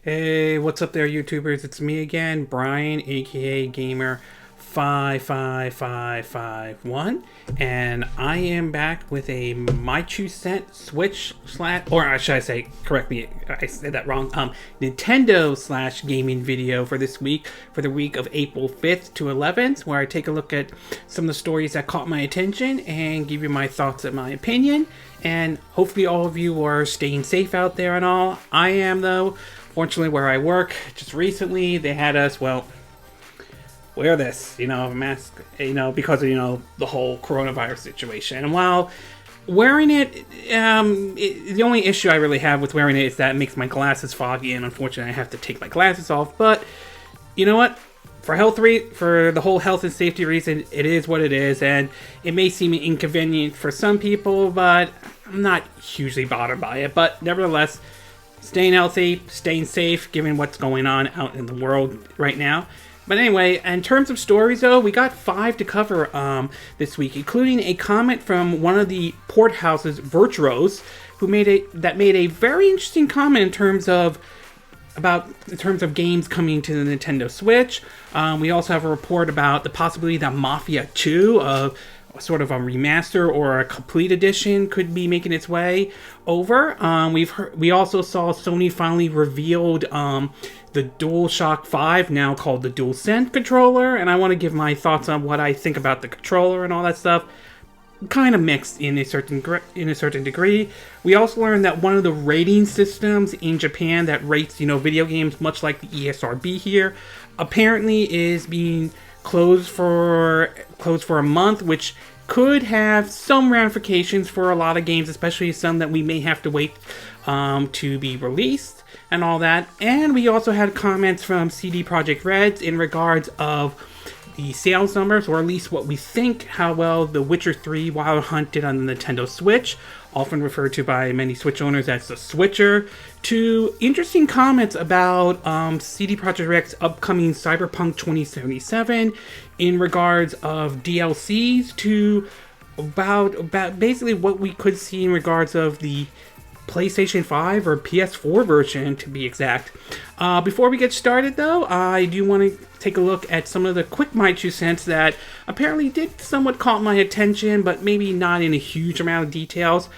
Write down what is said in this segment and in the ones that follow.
Hey, what's up there, YouTubers? It's me again, Brian, aka Gamer 55551, and I am back with a My Two Cent Switch slash, or should I say, correct me, I said that wrong, Nintendo slash gaming video for this week, for the week of April 5th to 11th, where I take a look at some of the stories that caught my attention and give you my thoughts and my opinion. And hopefully all of you are staying safe out there and all. I am, though. Fortunately, where I work, just recently, they had us, well, wear this, a mask, because of, the whole coronavirus situation. And while wearing it, the only issue I really have with wearing it is that it makes my glasses foggy, and unfortunately, I have to take my glasses off. But, you know what? For the whole health and safety reason, it is what it is, and it may seem inconvenient for some people, but I'm not hugely bothered by it. But nevertheless, staying healthy, staying safe, given what's going on out in the world right now. But anyway, in terms of stories, though, we got 5 to cover this week, including a comment from one of the port houses, Virtuos, who made a very interesting comment in terms of games coming to the Nintendo Switch. We also have a report about the possibility that Mafia 2, sort of a remaster or a complete edition, could be making its way over. We also saw Sony finally revealed the DualShock 5, now called the DualSense controller, and I want to give my thoughts on what I think about the controller and all that stuff. Kind of mixed in a certain degree. We also learned that one of the rating systems in Japan that rates video games, much like the ESRB here, apparently is being closed for a month, which could have some ramifications for a lot of games, especially some that we may have to wait to be released and all that. And we also had comments from CD Projekt Red in regards of the sales numbers, or at least what we think how well The Witcher 3 Wild Hunt did on the Nintendo Switch, often referred to by many Switch owners as the Switcher, to interesting comments about CD Projekt Red's upcoming Cyberpunk 2077 in regards of DLCs, to about basically what we could see in regards of the PlayStation 5 or PS4 version, to be exact. Before we get started, though, I do want to take a look at some of the quick My Two Cents that apparently did somewhat caught my attention, but maybe not in a huge amount of details.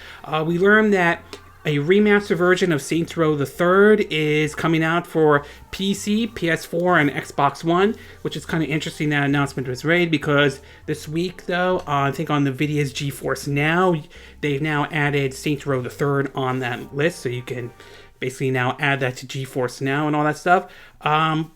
We learned that a remastered version of Saints Row the Third is coming out for PC, PS4, and Xbox One, which is kind of interesting that announcement was made, because this week, though, I think on the Nvidia's GeForce Now, they've now added Saints Row the Third on that list, so you can basically now add that to GeForce Now and all that stuff.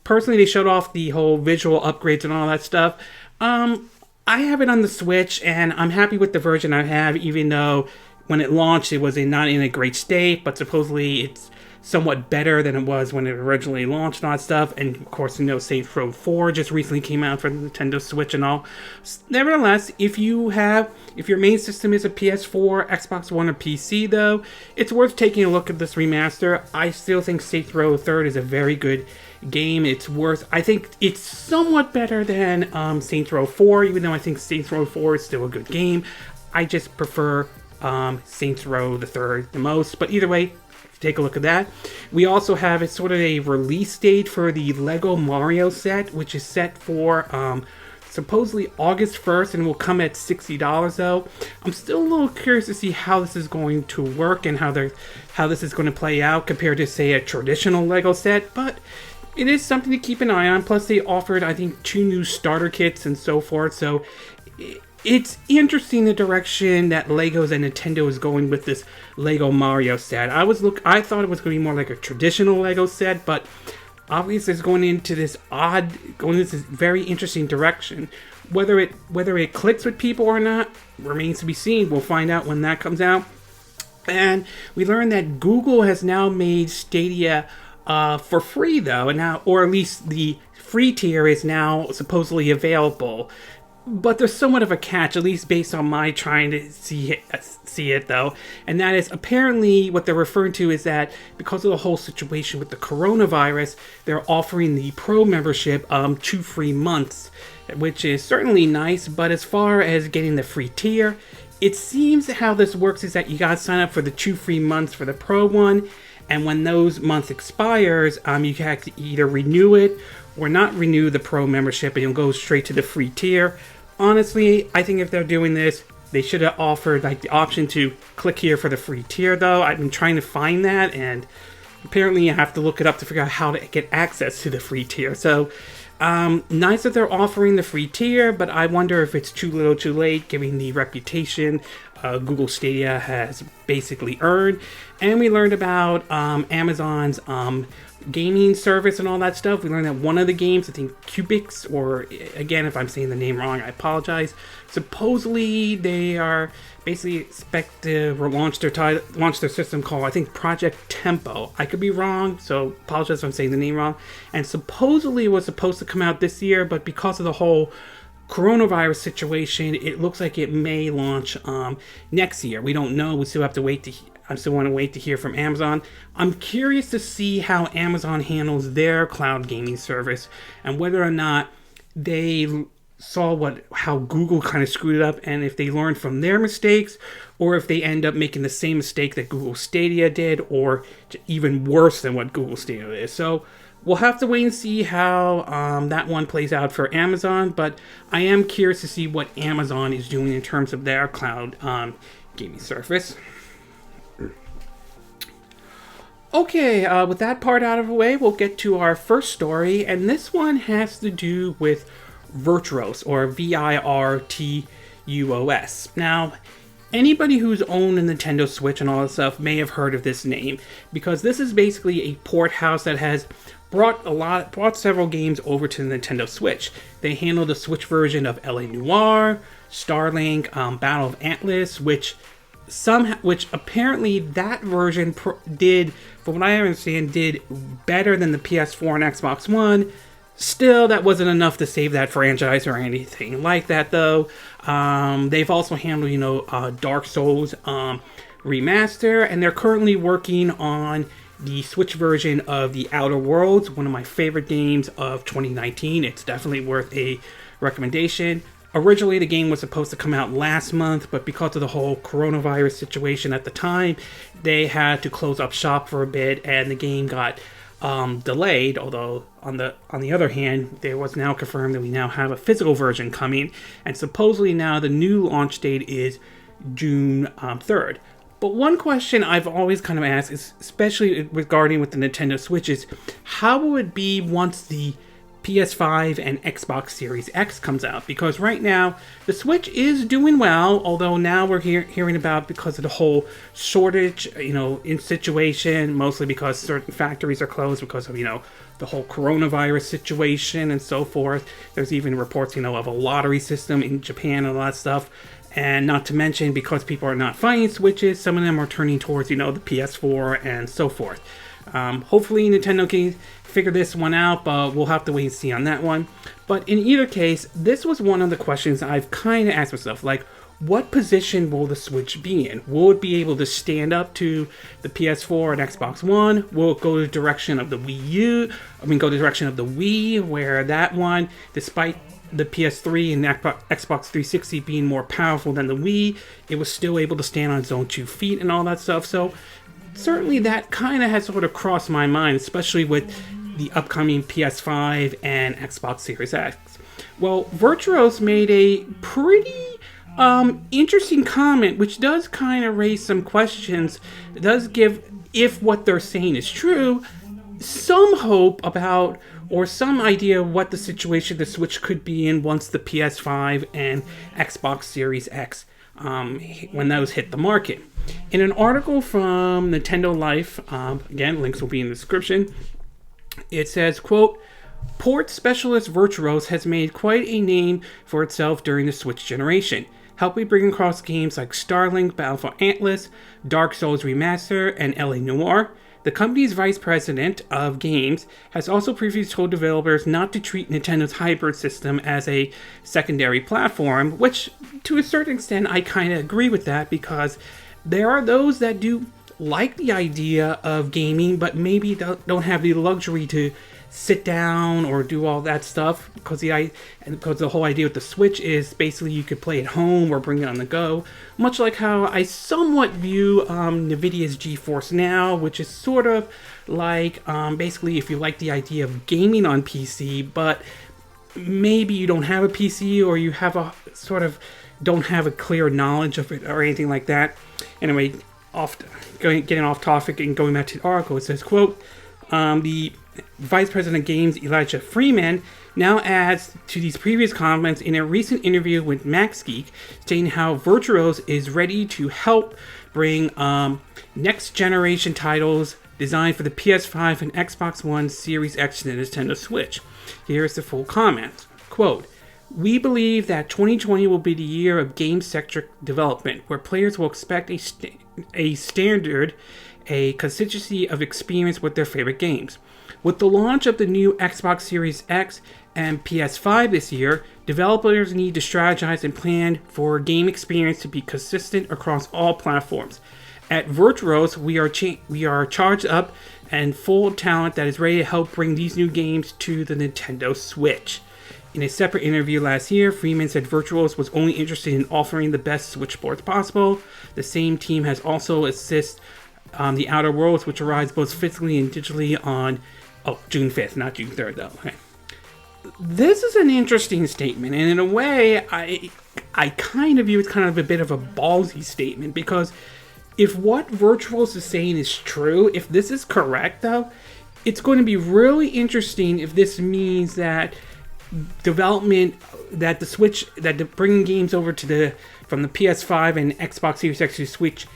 Personally, they showed off the whole visual upgrades and all that stuff. I have it on the Switch, and I'm happy with the version I have, even though when it launched, it was not in a great state, but supposedly it's somewhat better than it was when it originally launched and all that stuff. And of course, Saints Row 4 just recently came out for the Nintendo Switch and all. Nevertheless, if your main system is a PS4, Xbox One, or PC, though, it's worth taking a look at this remaster. I still think Saints Row 3 is a very good game. I think it's somewhat better than Saints Row 4, even though I think Saints Row 4 is still a good game. I just prefer Saints Row the Third the most, but either way, take a look at that. We also have a sort of a release date for the Lego Mario set, which is set for supposedly August 1st, and will come at $60 though. I'm still a little curious to see how this is going to work and how this is going to play out compared to, say, a traditional Lego set, but it is something to keep an eye on. Plus, they offered, I think, 2 new starter kits and so forth, so it's interesting the direction that Legos and Nintendo is going with this Lego Mario set. I thought it was going to be more like a traditional Lego set, but obviously it's going into this very interesting direction. Whether it clicks with people or not remains to be seen. We'll find out when that comes out. And we learned that Google has now made Stadia for free, though, or at least the free tier is now supposedly available. But there's somewhat of a catch, at least based on my trying to see it, though. And that is, apparently, what they're referring to is that because of the whole situation with the coronavirus, they're offering the Pro membership 2 free months, which is certainly nice. But as far as getting the free tier, it seems how this works is that you gotta sign up for the 2 free months for the Pro one, And when those months expires, you can either renew it or not renew the pro membership, and you'll go straight to the free tier. Honestly, I think if they're doing this, they should have offered like the option to click here for the free tier, though. I've been trying to find that, and apparently you have to look it up to figure out how to get access to the free tier. So, nice that they're offering the free tier, but I wonder if it's too little too late, given the reputation Google Stadia has basically earned. And we learned about Amazon's gaming service and all that stuff. We learned that one of the games, I think Cubics, or again, if I'm saying the name wrong, I apologize. Supposedly, they are basically expect to launch their system called, I think, Project Tempo. I could be wrong, so apologize if I'm saying the name wrong. And supposedly it was supposed to come out this year, but because of the whole coronavirus situation, it looks like it may launch next year. We don't know. We still have to wait I still want to wait to hear from Amazon. I'm curious to see how Amazon handles their cloud gaming service and whether or not they saw how Google kind of screwed it up, and if they learned from their mistakes, or if they end up making the same mistake that Google Stadia did, or even worse than what Google Stadia is. So we'll have to wait and see how that one plays out for Amazon, but I am curious to see what Amazon is doing in terms of their cloud gaming service. Okay, with that part out of the way, we'll get to our first story, and this one has to do with Virtuos, or Virtuos. Now, anybody who's owned a Nintendo Switch and all that stuff may have heard of this name, because this is basically a port house that has brought several games over to the Nintendo Switch. They handled the Switch version of LA Noire, Starlink, Battle of Atlas, which apparently that version did, from what I understand, did better than the PS4 and Xbox One. Still, that wasn't enough to save that franchise or anything like that, though. They've also handled, Dark Souls remaster, and they're currently working on the Switch version of The Outer Worlds, one of my favorite games of 2019. It's definitely worth a recommendation. Originally, the game was supposed to come out last month, but because of the whole coronavirus situation at the time, they had to close up shop for a bit, and the game got delayed. Although, on the other hand, there was now confirmed that we now have a physical version coming, and supposedly now the new launch date is June 3rd. But one question I've always kind of asked, is especially regarding with the Nintendo Switch, is how will it be once the PS5 and Xbox Series X comes out? Because right now, the Switch is doing well, although now we're hearing about, because of the whole shortage, in situation, mostly because certain factories are closed because of, the whole coronavirus situation and so forth. There's even reports, of a lottery system in Japan and all that stuff. And not to mention, because people are not finding Switches, some of them are turning towards, the PS4 and so forth. Hopefully Nintendo can figure this one out, but we'll have to wait and see on that one. But in either case, this was one of the questions I've kind of asked myself, like, what position will the Switch be in? Will it be able to stand up to the PS4 and Xbox One? Will it go the direction of the go the direction of the Wii, where that one, despite the PS3 and Xbox 360 being more powerful than the Wii, it was still able to stand on its own 2 feet and all that stuff. So certainly that kind of has sort of crossed my mind, especially with the upcoming PS5 and Xbox Series X. Well, Virtuos made a pretty interesting comment, which does kind of raise some questions. It does give, if what they're saying is true, some hope about, or some idea of what the situation the Switch could be in once the PS5 and Xbox Series X, when those hit the market. In an article from Nintendo Life, again, links will be in the description, it says, quote, "Port specialist Virtuos has made quite a name for itself during the Switch generation, helping bring across games like Starlink, Battle for Atlas, Dark Souls Remaster, and LA Noire. The company's vice president of games has also previously told developers not to treat Nintendo's hybrid system as a secondary platform," which, to a certain extent, I kind of agree with that, because there are those that do like the idea of gaming, but maybe don't have the luxury to sit down or do all that stuff, because the whole idea with the Switch is basically you could play at home or bring it on the go, much like how I somewhat view NVIDIA's GeForce Now, which is sort of like basically if you like the idea of gaming on PC, but maybe you don't have a PC or you have a sort of don't have a clear knowledge of it or anything like that. Anyway, getting off topic and going back to the article, it says, quote, the Vice President of Games, Elijah Freeman, now adds to these previous comments in a recent interview with MaxGeek, stating how Virtuos is ready to help bring next-generation titles designed for the PS5 and Xbox One Series X to the Nintendo Switch. Here's the full comment. Quote, we believe that 2020 will be the year of game-centric development, where players will expect a standard, a consistency of experience with their favorite games. With the launch of the new Xbox Series X and PS5 this year, developers need to strategize and plan for a game experience to be consistent across all platforms. At Virtuos, we are charged up and full of talent that is ready to help bring these new games to the Nintendo Switch. In a separate interview last year, Freeman said Virtuos was only interested in offering the best Switch ports possible. The same team has also assisted The Outer Worlds, which arrives both physically and digitally on June 5th, not June 3rd, though. Okay. This is an interesting statement, and in a way, I kind of view it kind of a bit of a ballsy statement, because if what Virtuos is saying is true, if this is correct, though, it's going to be really interesting if this means that development, that the Switch, that bringing games over to from the PS5 and Xbox Series X to Switch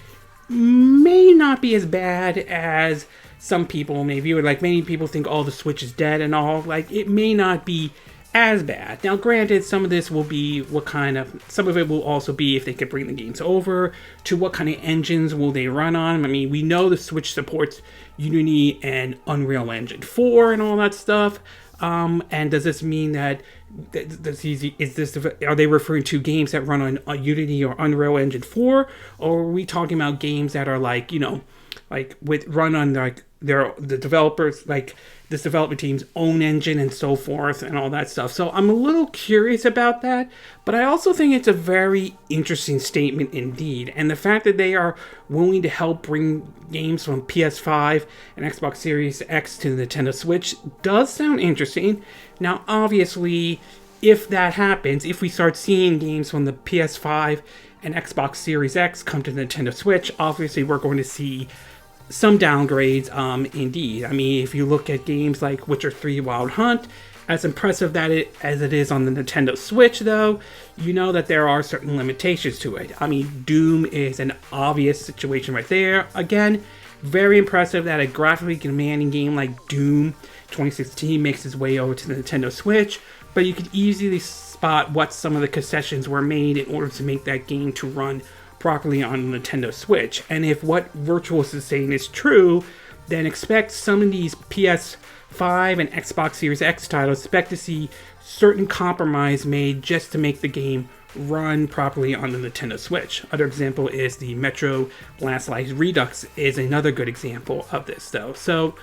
may not be as bad as some people may view it. Like, many people think, oh, the Switch is dead and all. Like, it may not be as bad. Now, granted, some of this will be some of it will also be if they could bring the games over, to what kind of engines will they run on. I mean, we know the Switch supports Unity and Unreal Engine 4 and all that stuff. And does this mean that are they referring to games that run on Unity or Unreal Engine 4, or are we talking about games that are like, run on like the developers, like this development team's own engine and so forth and all that stuff? So I'm a little curious about that, but I also think it's a very interesting statement indeed. And the fact that they are willing to help bring games from PS5 and Xbox Series X to the Nintendo Switch does sound interesting. Now, obviously, if that happens, if we start seeing games from the PS5 and Xbox Series X come to the Nintendo Switch, obviously we're going to see some downgrades, indeed. I mean, if you look at games like Witcher 3 Wild Hunt, as impressive as it is on the Nintendo Switch, though, you know that there are certain limitations to it. I mean, Doom is an obvious situation right there. Again, very impressive that a graphically demanding game like Doom 2016 makes its way over to the Nintendo Switch, but you could easily spot what some of the concessions were made in order to make that game to run properly on the Nintendo Switch. And if what Virtuos is saying is true, then expect some of these PS5 and Xbox Series X titles, expect to see certain compromise made just to make the game run properly on the Nintendo Switch. Other example is the Metro Last Light Redux is another good example of this, though. So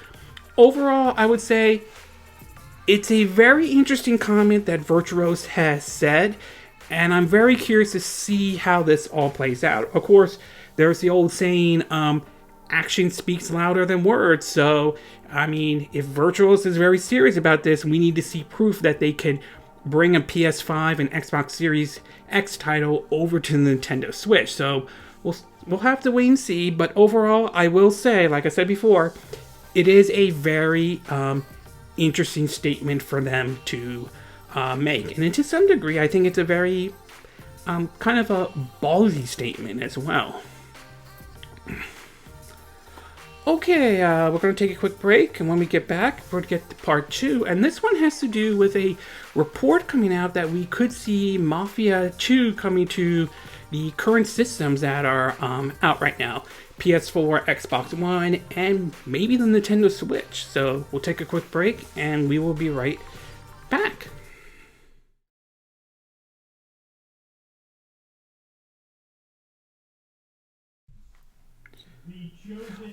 overall, I would say it's a very interesting comment that Virtuos has said, and I'm very curious to see how this all plays out. Of course, there's the old saying, action speaks louder than words. So, I mean, if Virtuos is very serious about this, we need to see proof that they can bring a PS5 and Xbox Series X title over to the Nintendo Switch. So, we'll have to wait and see. But overall, I will say, like I said before, it is a very interesting statement for them to make. And to some degree, I think it's a very kind of a ballsy statement as well. Okay, we're going to take a quick break, and when we get back, we're going to get to part 2. And this one has to do with a report coming out that we could see Mafia 2 coming to the current systems that are out right now. PS4, Xbox One, and maybe the Nintendo Switch. So we'll take a quick break, and we will be right back.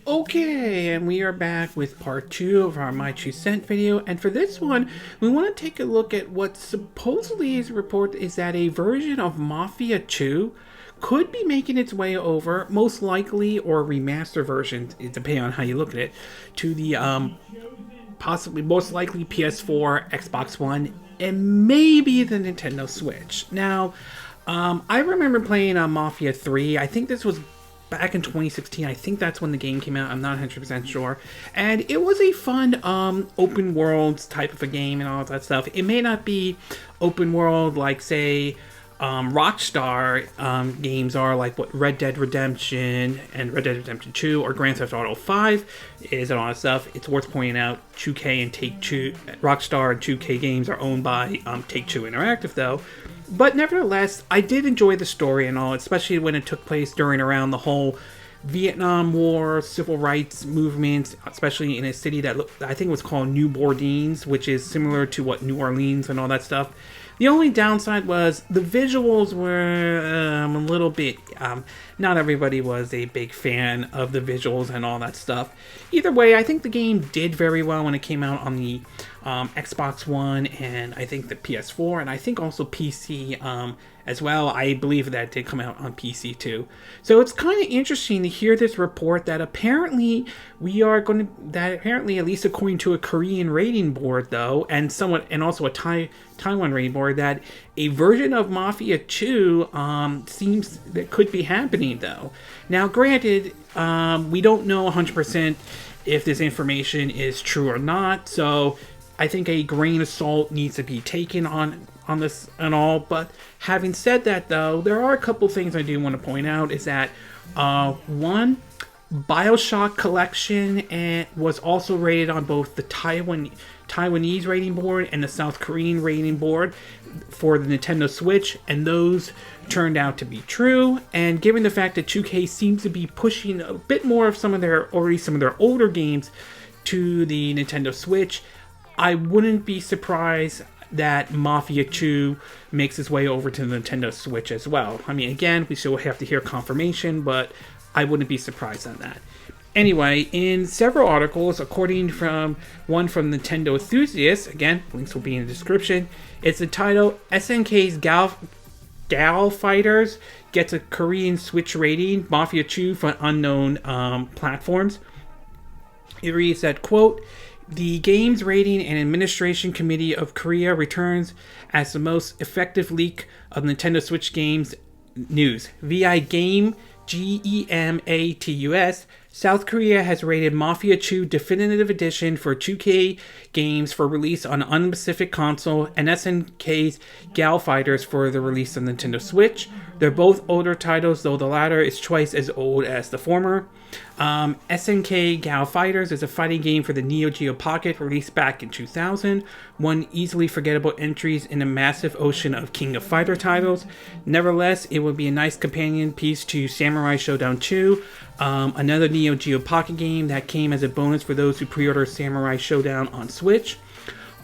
Okay, and we are back with part 2 of our My 2 Cent video, and for this one, we want to take a look at what supposedly is reported is that a version of Mafia 2 could be making its way over, most likely, or a remaster version, depending on how you look at it, to the possibly most likely PS4, Xbox One, and maybe the Nintendo Switch. Now, I remember playing Mafia 3. I think this was back in 2016. I think that's when the game came out. I'm not 100% sure. And it was a fun open world type of a game and all that stuff. It may not be open world like, say, Rockstar games are, like what Red Dead Redemption and Red Dead Redemption 2 or Grand Theft Auto 5 is and all that stuff. It's worth pointing out 2K and Take-Two, Rockstar and 2K games are owned by Take-Two Interactive though. But nevertheless, I did enjoy the story and all, especially when it took place during around the whole Vietnam War, civil rights movements, especially in a city that I think was called New Orleans, which is similar to what New Orleans and all that stuff. The only downside was the visuals were a little bit, not everybody was a big fan of the visuals and all that stuff. Either way, I think the game did very well when it came out on the Xbox One and I think the PS4 and I think also PC as well. I believe that did come out on PC too. So it's kind of interesting to hear this report that apparently apparently, at least according to a Korean rating board though, and also a Taiwan rating board, that a version of Mafia 2 seems that could be happening though. Now granted, we don't know 100% if this information is true or not, so I think a grain of salt needs to be taken on this and all. But having said that though, there are a couple things I do want to point out. Is that one, BioShock Collection was also rated on both the Taiwanese rating board and the South Korean rating board for the Nintendo Switch, and those turned out to be true. And given the fact that 2K seems to be pushing a bit more of some of their older games to the Nintendo Switch, I wouldn't be surprised that Mafia 2 makes its way over to the Nintendo Switch as well. I mean, again, we still have to hear confirmation, but I wouldn't be surprised on that. Anyway, in several articles, according from one from Nintendo Enthusiasts, again, links will be in the description, it's entitled SNK's Gal Fighters gets a Korean Switch rating, Mafia 2 for unknown platforms. It reads that, quote, the Games Rating and Administration Committee of Korea returns as the most effective leak of Nintendo Switch games news. Via GEMATUS, South Korea has rated Mafia 2 Definitive Edition for 2K games for release on unspecific console, and SNK's Gal Fighters for the release on Nintendo Switch. They're both older titles, though the latter is twice as old as the former. SNK Gal Fighters is a fighting game for the Neo Geo Pocket, released back in 2000. One easily forgettable entries in a massive ocean of King of Fighter titles. Nevertheless, it would be a nice companion piece to Samurai Showdown 2, another Neo Geo Pocket game that came as a bonus for those who pre-order Samurai Showdown on Switch.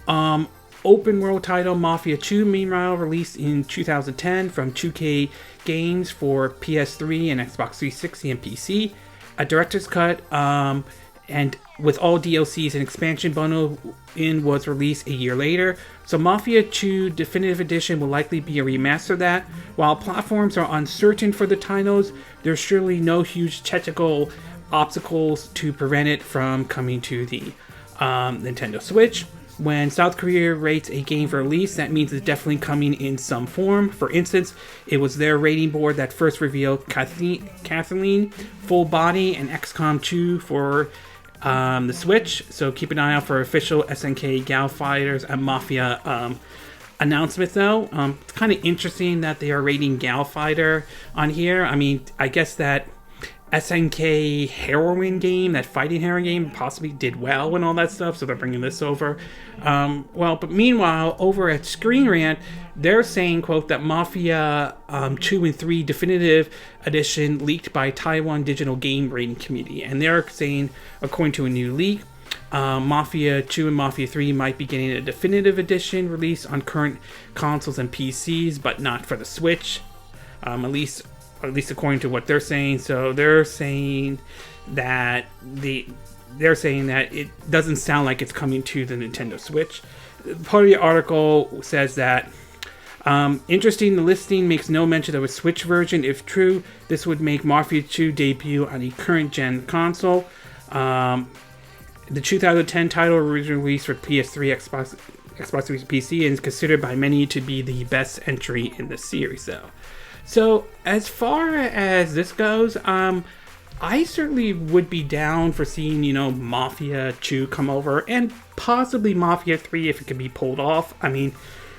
Open world title Mafia 2, meanwhile, released in 2010 from 2K Games for PS3 and Xbox 360 and PC. A director's cut and with all DLCs and expansion bundle in was released a year later. So Mafia 2 Definitive Edition will likely be a remaster of that. While platforms are uncertain for the titles, there's surely no huge technical obstacles to prevent it from coming to the Nintendo Switch. When South Korea rates a game for release, that means it's definitely coming in some form. For instance, it was their rating board that first revealed Kathleen, Full Body, and XCOM 2 for the Switch. So keep an eye out for official SNK Gal Fighters and Mafia announcement though. It's kind of interesting that they are rating Gal Fighter on here. I mean, I guess that SNK heroine game, that fighting heroine game, possibly did well and all that stuff, so they're bringing this over. But meanwhile, over at Screen Rant, they're saying, quote, that Mafia 2 and 3 Definitive Edition leaked by Taiwan Digital Game Rating Committee, and they're saying, according to a new leak, Mafia 2 and Mafia 3 might be getting a Definitive Edition release on current consoles and PCs, but not for the Switch. At least at least according to what they're saying. So they're saying that it doesn't sound like it's coming to the Nintendo Switch. Part of the article says that interesting, the listing makes no mention of a Switch version. If true, this would make Mafia 2 debut on a current gen console. The 2010 title originally released for PS3, Xbox Series PC, and is considered by many to be the best entry in the series, though. So, as far as this goes, I certainly would be down for seeing, Mafia 2 come over, and possibly Mafia 3 if it could be pulled off. I mean,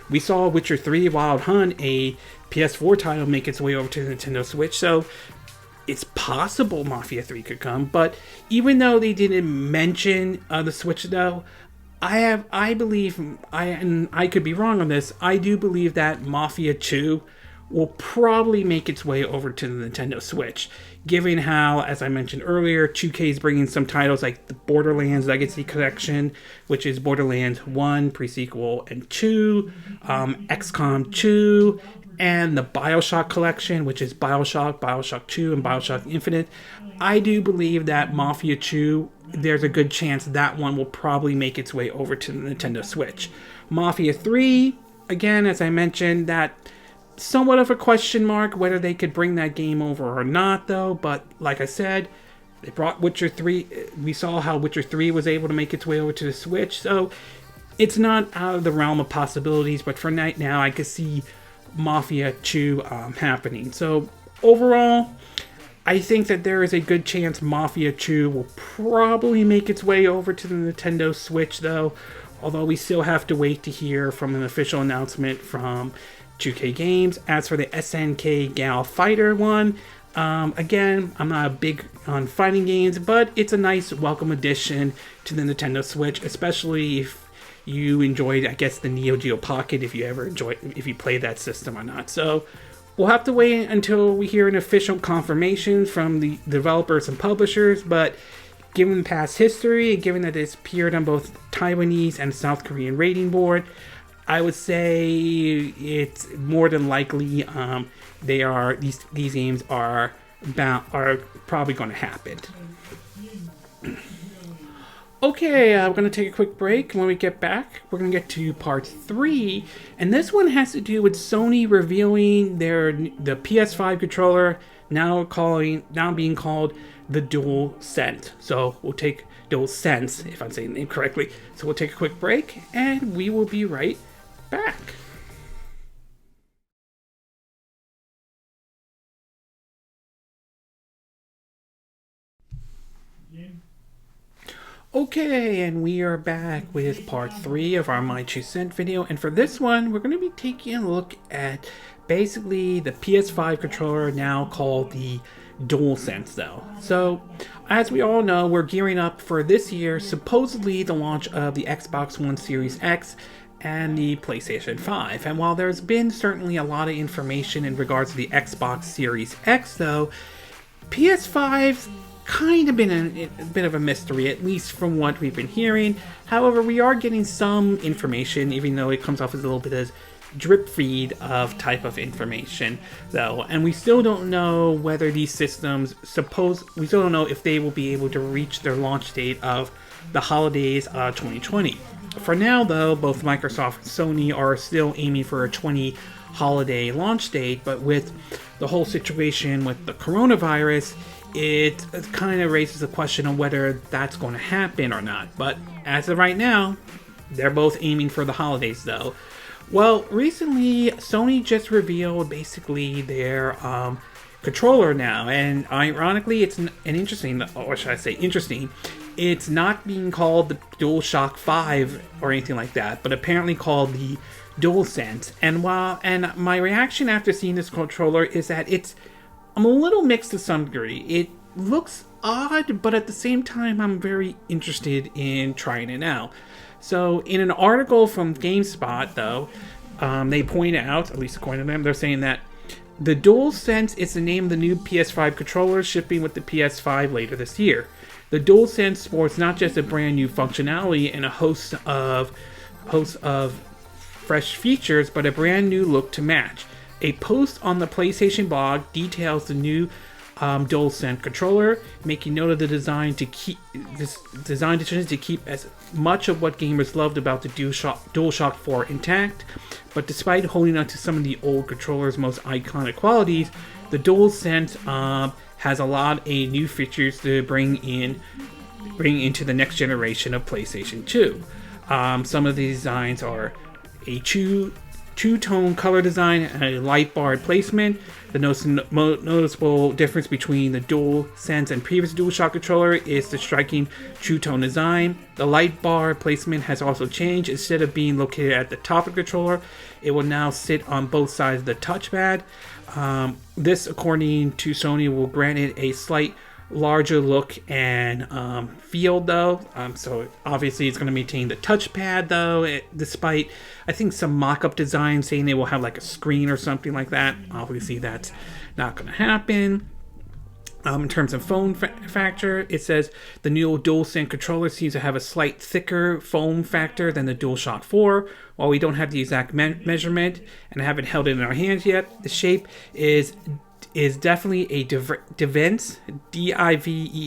we saw Witcher 3 Wild Hunt, a PS4 title, make its way over to the Nintendo Switch, so it's possible Mafia 3 could come. But even though they didn't mention the Switch, though, I believe, and I could be wrong on this, I do believe that Mafia 2 will probably make its way over to the Nintendo Switch, given how, as I mentioned earlier, 2K is bringing some titles like the Borderlands Legacy Collection, which is Borderlands 1, Pre-Sequel, and 2, XCOM 2, and the Bioshock Collection, which is Bioshock, Bioshock 2, and Bioshock Infinite. I do believe that Mafia 2, there's a good chance that one will probably make its way over to the Nintendo Switch. Mafia 3, again, as I mentioned, that somewhat of a question mark whether they could bring that game over or not, though. But like I said, they brought Witcher 3. We saw how Witcher 3 was able to make its way over to the Switch, so it's not out of the realm of possibilities. But for right now, I could see Mafia 2 happening. So overall, I think that there is a good chance Mafia 2 will probably make its way over to the Nintendo Switch, though. Although we still have to wait to hear from an official announcement from 2K Games. As for the SNK Gal Fighter one, again, I'm not big on fighting games, but it's a nice welcome addition to the Nintendo Switch, especially if you enjoyed, I guess, the Neo Geo Pocket, if you play that system or not. So we'll have to wait until we hear an official confirmation from the developers and publishers, but given past history, and given that it's appeared on both Taiwanese and South Korean rating board, I would say it's more than likely these games are probably going to happen. Okay, we're going to take a quick break. When we get back, we're going to get to part 3, and this one has to do with Sony revealing the PS5 controller now being called the DualSense. So we'll take DualSense, if I'm saying the name correctly. So we'll take a quick break, and we will be right back. Okay, and we are back with part 3 of our My 2 Cent video, and for this one, we're going to be taking a look at basically the PS5 controller now called the DualSense, though. So, as we all know, we're gearing up for this year, supposedly the launch of the Xbox One Series X and the PlayStation 5. And while there's been certainly a lot of information in regards to the Xbox Series X, though, PS5's kind of been a bit of a mystery, at least from what we've been hearing. However, we are getting some information, even though it comes off as a little bit of drip feed of type of information, though. And we still don't know whether these systems, we still don't know if they will be able to reach their launch date of the holidays 2020. For now, though, both Microsoft and Sony are still aiming for a 20 holiday launch date, but with the whole situation with the coronavirus, it kind of raises the question of whether that's going to happen or not. But as of right now, they're both aiming for the holidays, though. Well, recently, Sony just revealed basically their controller now, and ironically, it's interesting, it's not being called the DualShock 5 or anything like that, but apparently called the DualSense. And my reaction after seeing this controller is that I'm a little mixed to some degree. It looks odd, but at the same time, I'm very interested in trying it out. So, in an article from GameSpot, though, they point out, at least according to them, they're saying that the DualSense is the name of the new PS5 controller shipping with the PS5 later this year. The DualSense sports not just a brand new functionality and a host of fresh features, but a brand new look to match. A post on the PlayStation blog details the new DualSense controller, making note of the design decisions to keep as much of what gamers loved about the DualShock 4 intact. But despite holding on to some of the old controller's most iconic qualities, the DualSense has a lot of new features to bring into the next generation of PlayStation 2. Some of these designs are a two-tone color design and a light bar placement. The noticeable difference between the DualSense and previous DualShock controller is the striking two-tone design. The light bar placement has also changed. Instead of being located at the top of the controller, it will now sit on both sides of the touchpad. This, according to Sony, will grant it a slight larger look and feel though. So obviously it's going to maintain the touchpad though, despite I think some mock-up designs saying they will have like a screen or something like that. Obviously that's not going to happen. In terms of foam factor, it says the new DualSense controller seems to have a slight thicker foam factor than the DualShock 4. While we don't have the exact measurement and haven't held it in our hands yet, the shape is definitely a Divergence, Divergence.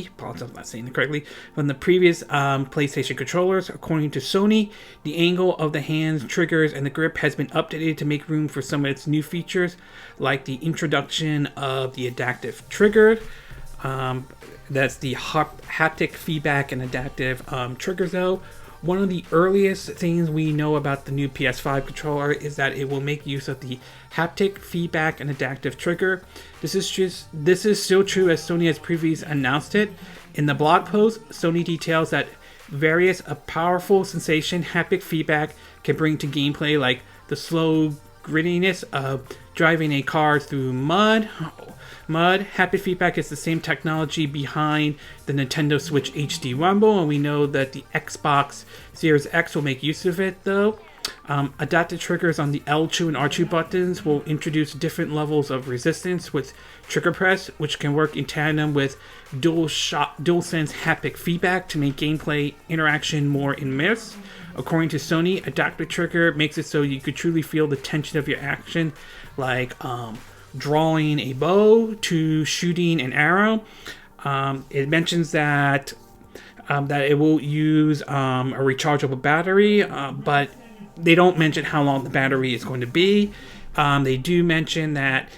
Apologize if I'm not saying it correctly. From the previous PlayStation controllers, according to Sony, the angle of the hands, triggers, and the grip has been updated to make room for some of its new features, like the introduction of the adaptive trigger. That's the haptic feedback and adaptive triggers, though. One of the earliest things we know about the new PS5 controller is that it will make use of the haptic feedback and adaptive trigger. This is still true as Sony has previously announced it. In the blog post, Sony details that various powerful sensation haptic feedback can bring to gameplay, like the slow grittiness of driving a car through mud. Haptic feedback is the same technology behind the Nintendo Switch HD Rumble, and we know that the Xbox Series X will make use of it, though. Adaptive triggers on the L2 and R2 buttons will introduce different levels of resistance with trigger press, which can work in tandem with DualSense haptic feedback to make gameplay interaction more immersive. According to Sony, adaptive trigger makes it so you could truly feel the tension of your action, like drawing a bow to shooting an arrow. It mentions that it will use a rechargeable battery, but they don't mention how long the battery is going to be. They do mention that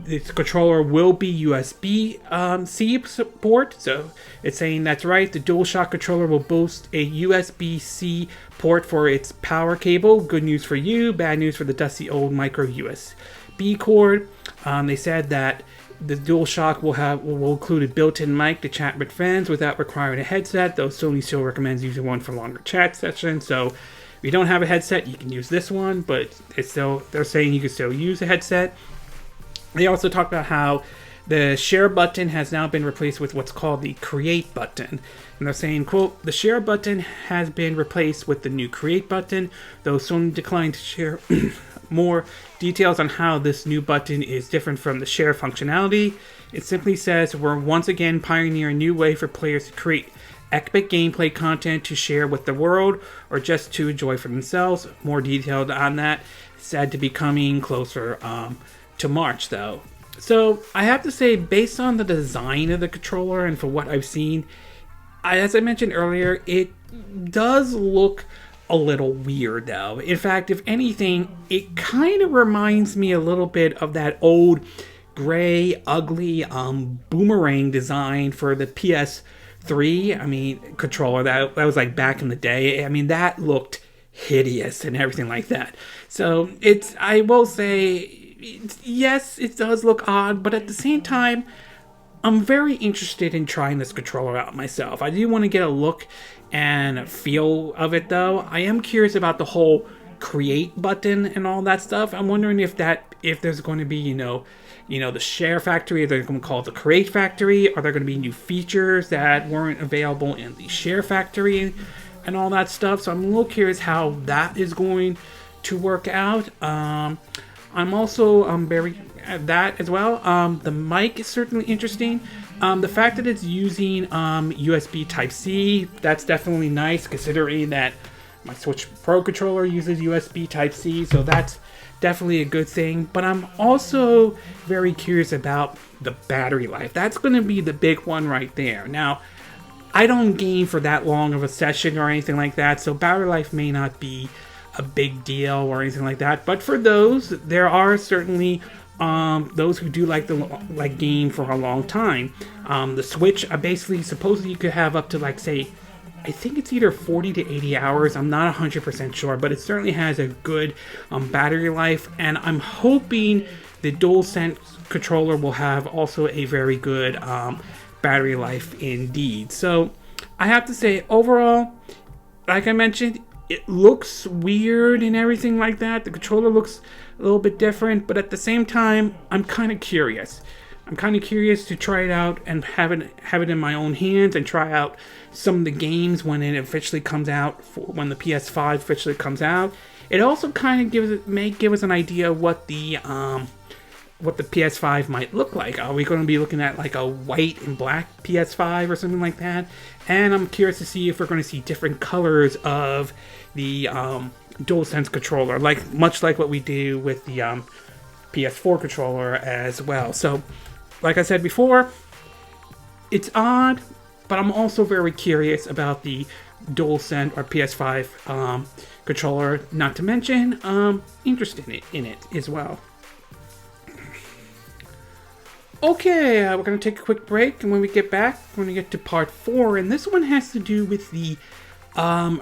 this controller will be USB-C support, so it's saying that's right. The DualShock controller will boast a USB-C port for its power cable. Good news for you, bad news for the dusty old micro USB cord. They said that the DualShock will include a built-in mic to chat with friends without requiring a headset, though Sony still recommends using one for longer chat sessions. So if you don't have a headset, you can use this one, but they're saying you can still use a headset. They also talked about how the share button has now been replaced with what's called the create button. And they're saying, quote, the share button has been replaced with the new create button, though Sony declined to share more details on how this new button is different from the share functionality. It simply says we're once again pioneering a new way for players to create epic gameplay content to share with the world or just to enjoy for themselves. More detailed on that. It's said to be coming closer to March, though. So I have to say, based on the design of the controller and for what I've seen, as I mentioned earlier, it does look a little weird, though. In fact, if anything, it kind of reminds me a little bit of that old gray, ugly boomerang design for the PS3. Controller that was like back in the day. That looked hideous and everything like that. So I will say, yes, it does look odd, but at the same time, I'm very interested in trying this controller out myself. I do want to get a look and feel of it, though. I am curious about the whole create button and all that stuff. I'm wondering if there's going to be, the share factory, are they going to call it the create factory? Are there going to be new features that weren't available in the share factory and all that stuff? So I'm a little curious how that is going to work out. I'm also very that as well. The mic is certainly interesting. The fact that it's using USB Type-C, that's definitely nice, considering that my Switch Pro controller uses USB Type-C, so that's definitely a good thing. But I'm also very curious about the battery life. That's going to be the big one right there. Now, I don't game for that long of a session or anything like that, so battery life may not be a big deal or anything like that. But for those, there are certainly those who do like game for a long time. The Switch, basically, supposedly you could have up to, like, say, I think it's either 40 to 80 hours. I'm not 100% sure, but it certainly has a good battery life. And I'm hoping the DualSense controller will have also a very good battery life indeed. So I have to say, overall, like I mentioned, it looks weird and everything like that. The controller looks a little bit different, but at the same time, I'm kind of curious. I'm kind of curious to try it out and have it in my own hands and try out some of the games when it officially comes out, when the PS5 officially comes out. It also kind of may give us an idea of what the PS5 might look like. Are we going to be looking at like a white and black PS5 or something like that? And I'm curious to see if we're going to see different colors of the DualSense controller, much like what we do with the PS4 controller as well. So, like I said before, it's odd, but I'm also very curious about the DualSense or PS5 controller, not to mention interested in it as well. Okay, we're going to take a quick break, and when we get back, we're going to get to part 4, and this one has to do with the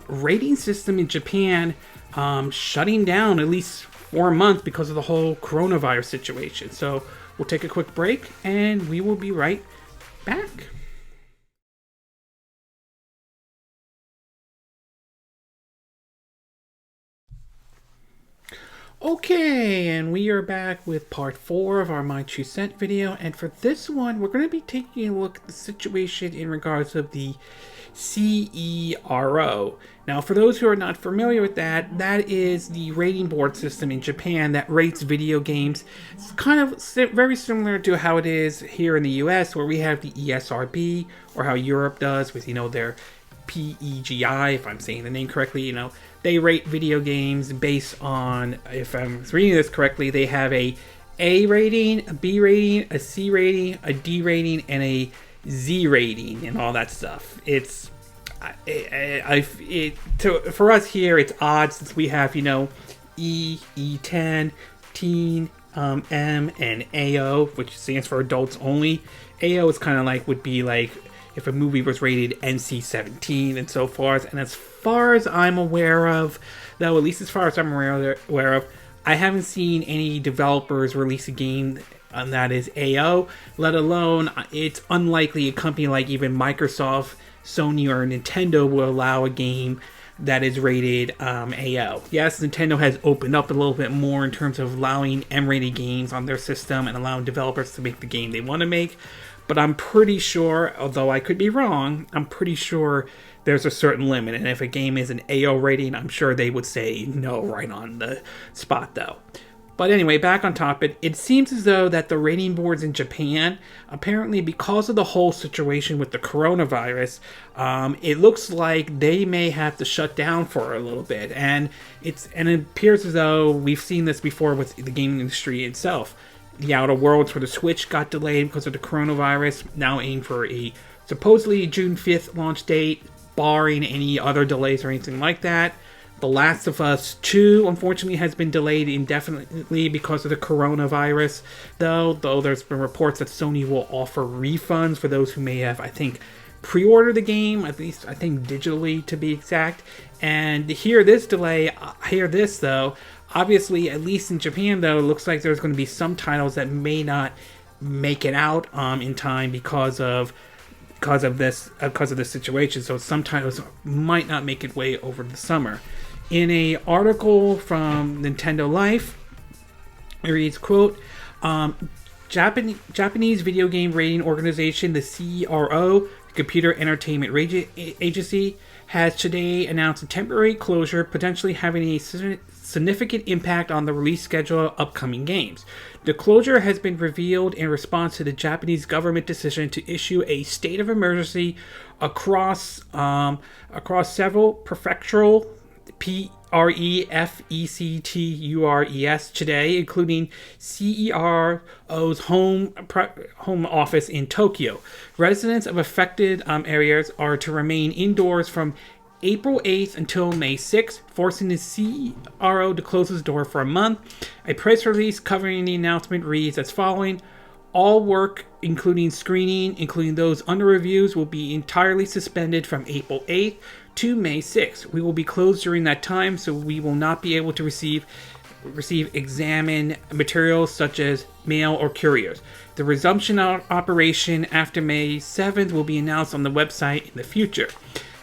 rating system in Japan shutting down at least for a month because of the whole coronavirus situation. So we'll take a quick break, and we will be right back. Okay, and we are back with part 4 of our My 2 Cent video, and for this one, we're going to be taking a look at the situation in regards of the CERO. Now, for those who are not familiar with that, that is the rating board system in Japan that rates video games. It's kind of very similar to how it is here in the US, where we have the ESRB, or how Europe does with, their PEGI, if I'm saying the name correctly. They rate video games based on, if I'm reading this correctly, they have a A rating, a B rating, a C rating, a D rating, and a Z rating, and all that stuff. For us here, it's odd since we have, E, E10, Teen, M, and AO, which stands for adults only. AO is kind of would be like if a movie was rated NC-17 and so forth. And as far as I'm aware of, though, at least as far as I'm aware of, I haven't seen any developers release a game that is AO, let alone it's unlikely a company like even Microsoft, Sony, or Nintendo will allow a game that is rated AO. Yes, Nintendo has opened up a little bit more in terms of allowing M-rated games on their system and allowing developers to make the game they want to make. But I'm pretty sure, although I could be wrong, I'm pretty sure there's a certain limit. And if a game is an AO rating, I'm sure they would say no right on the spot, though. But anyway, back on topic, it seems as though that the rating boards in Japan, apparently because of the whole situation with the coronavirus, it looks like they may have to shut down for a little bit. And it appears as though we've seen this before with the gaming industry itself. The Outer Worlds for the Switch got delayed because of the coronavirus, now aimed for a supposedly June 5th launch date, barring any other delays or anything like that. The Last of Us 2, unfortunately, has been delayed indefinitely because of the coronavirus, though there's been reports that Sony will offer refunds for those who may have, I think, pre-ordered the game, at least, I think, digitally, to be exact. And to hear this delay, though, obviously, at least in Japan, though, it looks like there's going to be some titles that may not make it out in time because of this situation. So some titles might not make it way over the summer. In a article from Nintendo Life, it reads, quote, Japanese video game rating organization, the CERO, Computer Entertainment Agency, has today announced a temporary closure, potentially having a significant impact on the release schedule of upcoming games. The closure has been revealed in response to the Japanese government decision to issue a state of emergency across several prefectural REFECTURES today, including CERO's home office in Tokyo. Residents of affected areas are to remain indoors from April 8th until May 6th, forcing the CERO to close its door for a month. A press release covering the announcement reads as following: all work, including screening, including those under reviews, will be entirely suspended from April 8th to May 6th. We will be closed during that time, so we will not be able to receive examine materials such as mail or couriers. The resumption of operation after May 7th will be announced on the website in the future.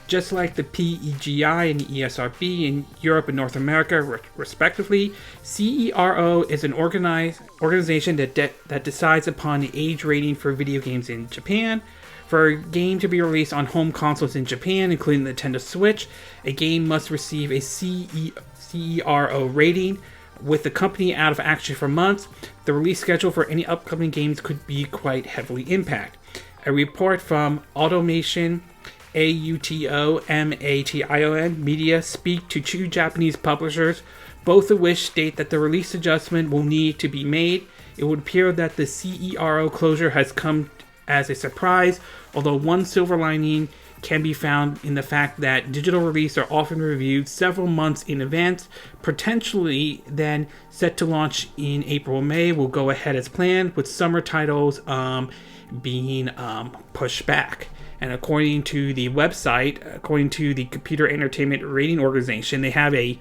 Just like the PEGI and the ESRB in Europe and North America, respectively, CERO is an organization that decides upon the age rating for video games in Japan. For a game to be released on home consoles in Japan, including the Nintendo Switch, a game must receive a CERO rating. With the company out of action for months, the release schedule for any upcoming games could be quite heavily impacted. A report from Automation AUTOMATION Media speak to two Japanese publishers, both of which state that the release adjustment will need to be made. It would appear that the CERO closure has come as a surprise, although one silver lining can be found in the fact that digital releases are often reviewed several months in advance, potentially then set to launch in April or May will go ahead as planned, with summer titles being pushed back. And according to the website, according to the Computer Entertainment Rating Organization, they have you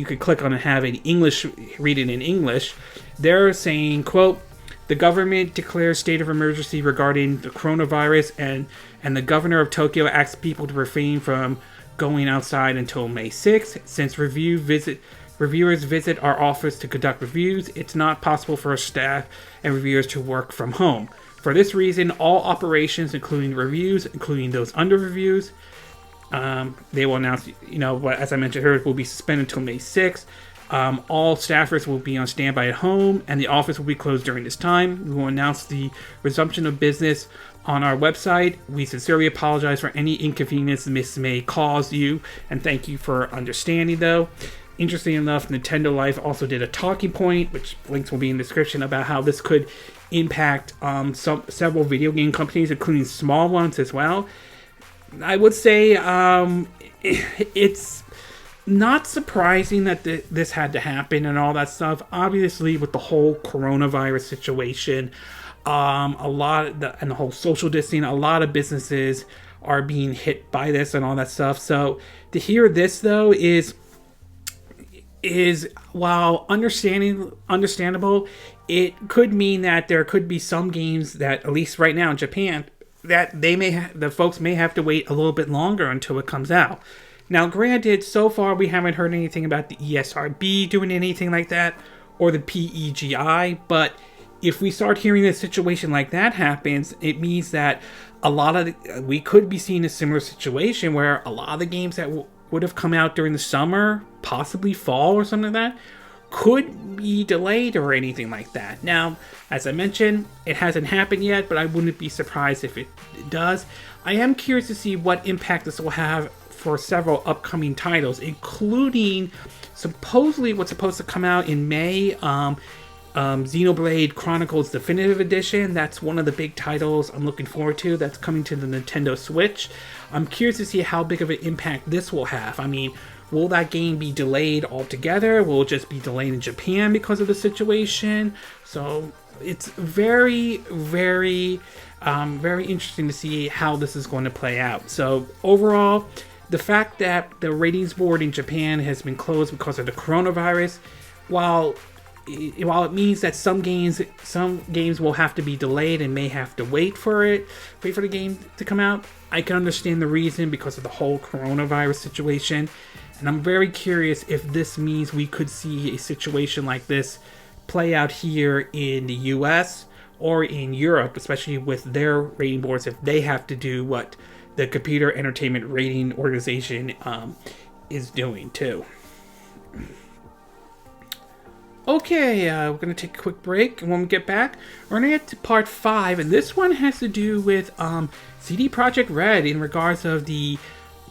could click on and have an English, read it in English. They're saying, quote, the government declares state of emergency regarding the coronavirus, and the governor of Tokyo asks people to refrain from going outside until May 6th. Since reviewers visit our office to conduct reviews, it's not possible for our staff and reviewers to work from home. For this reason, all operations, including reviews, including those under reviews, they will announce, as I mentioned earlier, will be suspended until May 6th. All staffers will be on standby at home, and the office will be closed during this time. We will announce the resumption of business on our website. We sincerely apologize for any inconvenience this may cause you, and thank you for understanding, though. Interesting enough, Nintendo Life also did a talking point, which links will be in the description, about how this could impact several video game companies, including small ones as well. I would say it's not surprising that this had to happen and all that stuff. Obviously, with the whole coronavirus situation, and the whole social distancing, a lot of businesses are being hit by this and all that stuff. So to hear this, though, is while understandable, it could mean that there could be some games that, at least right now in Japan, that the folks may have to wait a little bit longer until it comes out. Now, granted, so far we haven't heard anything about the ESRB doing anything like that, or the PEGI, but if we start hearing a situation like that happens, it means that we could be seeing a similar situation where a lot of the games that would have come out during the summer, possibly fall or something like that, could be delayed or anything like that. Now, as I mentioned, it hasn't happened yet, but I wouldn't be surprised if it does. I am curious to see what impact this will have for several upcoming titles, including supposedly what's supposed to come out in May, Xenoblade Chronicles Definitive Edition. That's one of the big titles I'm looking forward to. That's coming to the Nintendo Switch. I'm curious to see how big of an impact this will have. I mean, will that game be delayed altogether? Will it just be delayed in Japan because of the situation? So it's very, very, very interesting to see how this is going to play out. So overall, the fact that the ratings board in Japan has been closed because of the coronavirus, while it means that some games will have to be delayed and may have to wait for the game to come out, I can understand the reason because of the whole coronavirus situation. And I'm very curious if this means we could see a situation like this play out here in the US or in Europe, especially with their rating boards, if they have to do what the Computer Entertainment Rating Organization is doing too. Okay, we're going to take a quick break, and when we get back, we're going to get to part 5, and this one has to do with CD Projekt Red in regards of the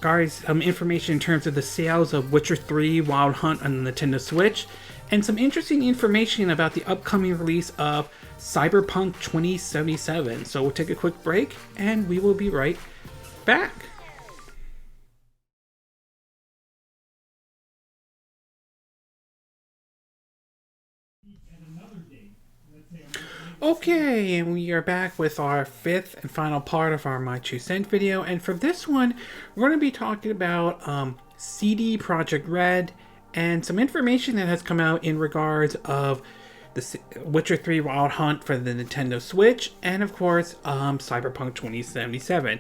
guys, some information in terms of the sales of Witcher 3 Wild Hunt on the Nintendo Switch, and some interesting information about the upcoming release of Cyberpunk 2077. So we'll take a quick break, and we will be right back. Okay, and we are back with our fifth and final part of our My 2 Cent video, and for this one, we're going to be talking about CD Projekt Red and some information that has come out in regards of the Witcher 3 Wild Hunt for the Nintendo Switch, and of course, Cyberpunk 2077.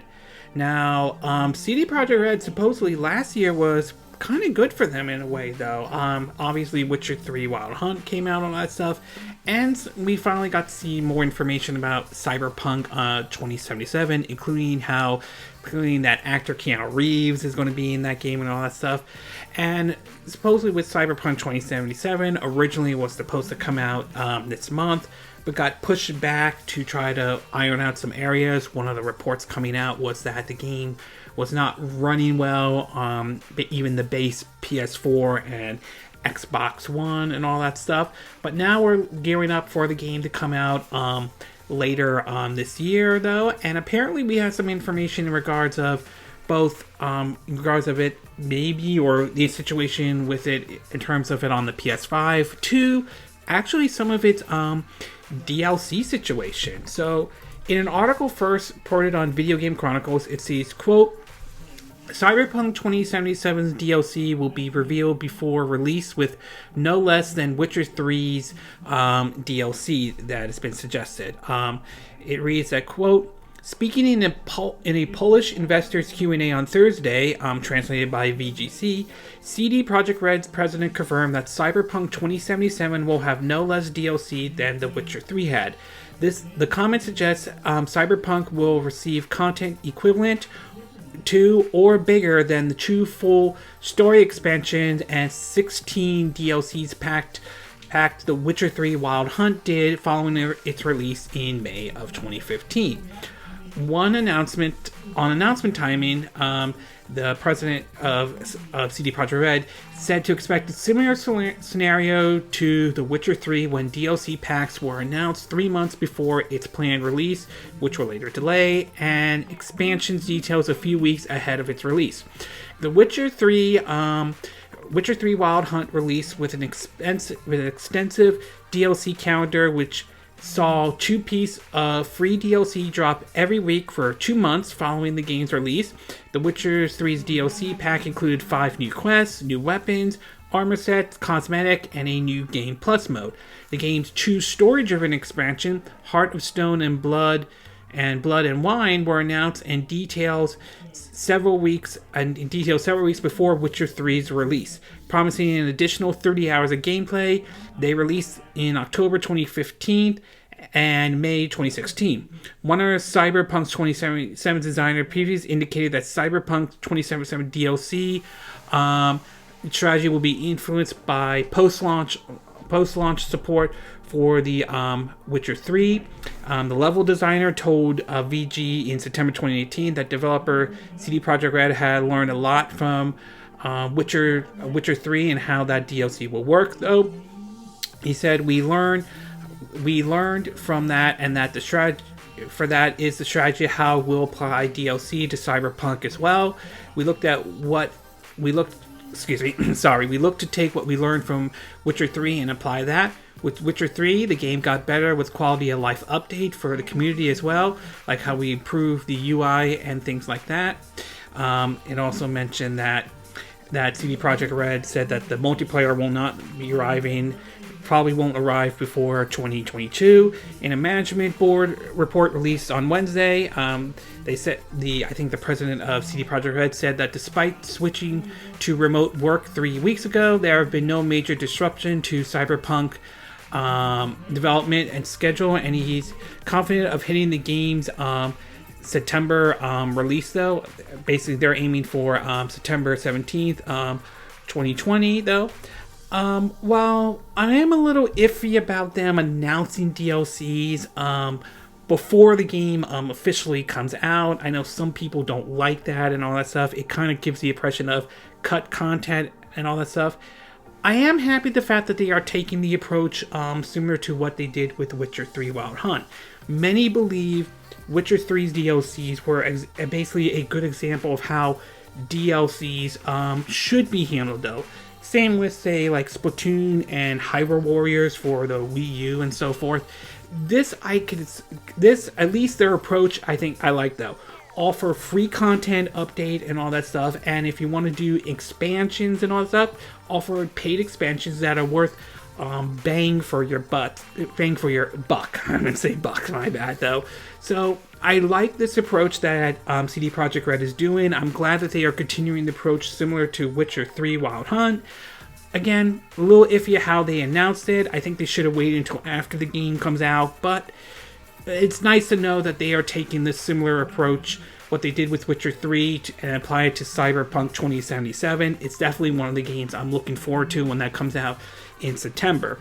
Now, CD Projekt Red supposedly last year was kind of good for them in a way, though. Obviously, Witcher 3 Wild Hunt came out, all that stuff, and we finally got to see more information about Cyberpunk 2077, including that actor Keanu Reeves is going to be in that game and all that stuff. And supposedly with Cyberpunk 2077, originally was supposed to come out this month, but got pushed back to try to iron out some areas. One of the reports coming out was that the game was not running well, even the base PS4 and Xbox One and all that stuff. But now we're gearing up for the game to come out later this year, though. And apparently we have some information in regards of both, in regards of it maybe, or the situation with it in terms of it on the PS5, to actually some of its DLC situation. So in an article first reported on Video Game Chronicles, it says, quote, Cyberpunk 2077's DLC will be revealed before release with no less than Witcher 3's DLC that has been suggested. It reads that, quote, speaking in a Polish investor's Q&A on Thursday, translated by VGC, CD Projekt Red's president confirmed that Cyberpunk 2077 will have no less DLC than The Witcher 3 had. The comment suggests Cyberpunk will receive content equivalent to or bigger than the 2 full story expansions and 16 DLCs packed The Witcher 3 Wild Hunt did following its release in May of 2015. On announcement timing, the president of CD Projekt Red said to expect a similar scenario to The Witcher 3 when DLC packs were announced 3 months before its planned release, which were later delayed, and expansions details a few weeks ahead of its release. The Witcher 3 Wild Hunt released with an extensive DLC calendar, which saw 2 pieces of free DLC drop every week for 2 months following the game's release. The Witcher 3's DLC pack included 5 new quests, new weapons, armor sets, cosmetic, and a new Game Plus mode. The game's 2 story-driven expansion, Heart of Stone and Blood and Wine, were announced and details several weeks before Witcher 3's release, promising an additional 30 hours of gameplay. They released in October 2015 and May 2016. One of Cyberpunk 2077 designer previously indicated that Cyberpunk 2077 DLC strategy will be influenced by post-launch support for the Witcher 3. The level designer told VG in September 2018 that developer CD Projekt Red had learned a lot from Witcher 3 and how that DLC will work, though. He said, we learned from that, and that the strategy for that is the strategy how we'll apply DLC to Cyberpunk as well. We looked to take what we learned from Witcher 3 and apply that. With Witcher 3, the game got better with quality of life update for the community as well, like how we improved the UI and things like that. It also mentioned that CD Projekt Red said that the multiplayer will not be probably won't arrive before 2022. In a management board report released on Wednesday, they said I think the president of CD Projekt Red said that despite switching to remote work 3 weeks ago, there have been no major disruption to Cyberpunk development and schedule, and he's confident of hitting the game's September release, though. Basically, they're aiming for September 17th, 2020, though. While I am a little iffy about them announcing DLCs before the game officially comes out. I know some people don't like that and all that stuff. It kind of gives the impression of cut content and all that stuff. I am happy the fact that they are taking the approach similar to what they did with Witcher 3 Wild Hunt. Many believe Witcher 3's DLCs were basically a good example of how DLCs should be handled, though. Same with, say, like Splatoon and Hyrule Warriors for the Wii U and so forth. This, at least their approach, I think I like, though. Offer free content update and all that stuff, and if you want to do expansions and all that stuff, offer paid expansions that are worth bang for your buck. I'm gonna say buck, my bad though. So I like this approach that CD Projekt Red is doing. I'm glad that they are continuing the approach similar to Witcher 3 Wild Hunt. Again, a little iffy how they announced it. I think they should have waited until after the game comes out, but it's nice to know that they are taking this similar approach, what they did with Witcher 3, and apply it to Cyberpunk 2077. It's definitely one of the games I'm looking forward to when that comes out in September.